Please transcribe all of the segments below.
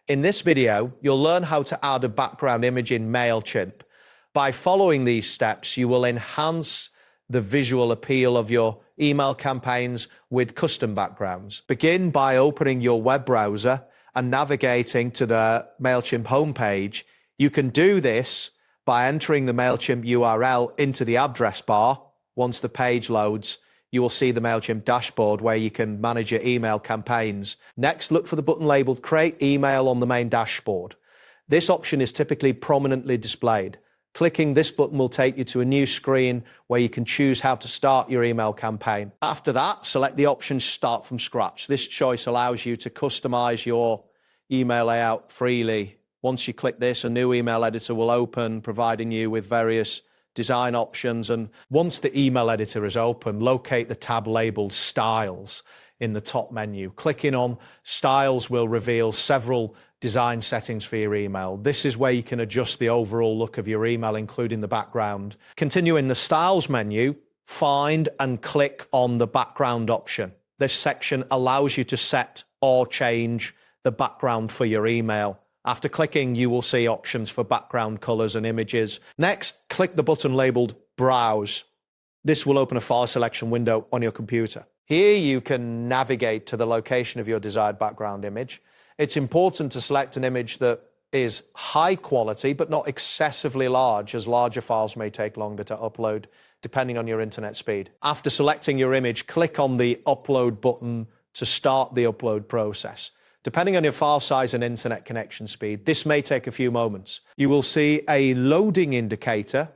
In this video, you'll learn how to add a background image in Mailchimp. By following these steps, you will enhance the visual appeal of your email campaigns with custom backgrounds. Begin by opening your web browser and navigating to the Mailchimp homepage. You can do this by entering the Mailchimp URL into the address bar. Once the page loads, you will see the Mailchimp dashboard where you can manage your email campaigns. Next, look for the button labeled Create Email on the main dashboard. This option is typically prominently displayed. Clicking this button will take you to a new screen where you can choose how to start your email campaign. After that, select the option Start from Scratch. This choice allows you to customize your email layout freely. Once you click this, a new email editor will open, providing you with various design options. And once the email editor is open, locate the tab labeled Styles in the top menu. Clicking on Styles will reveal several design settings for your email. This is where you can adjust the overall look of your email, including the background. Continue in the Styles menu, find and click on the background option. This section allows you to set or change the background for your email. After clicking, you will see options for background colors and images. Next, click the button labeled Browse. This will open a file selection window on your computer. Here you can navigate to the location of your desired background image. It's important to select an image that is high quality, but not excessively large, as larger files may take longer to upload, depending on your internet speed. After selecting your image, click on the Upload button to start the upload process. Depending on your file size and internet connection speed, this may take a few moments. You will see a loading indicator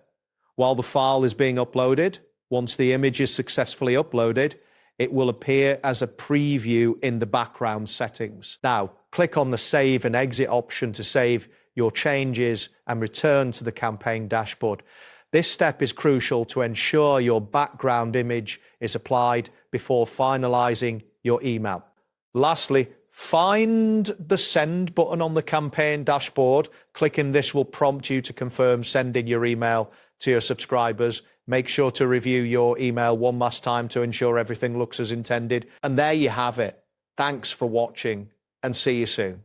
while the file is being uploaded. Once the image is successfully uploaded, it will appear as a preview in the background settings. Now, click on the Save and Exit option to save your changes and return to the campaign dashboard. This step is crucial to ensure your background image is applied before finalizing your email. Lastly, find the Send button on the campaign dashboard. Clicking this will prompt you to confirm sending your email to your subscribers. Make sure to review your email one last time to ensure everything looks as intended. And there you have it. Thanks for watching and see you soon.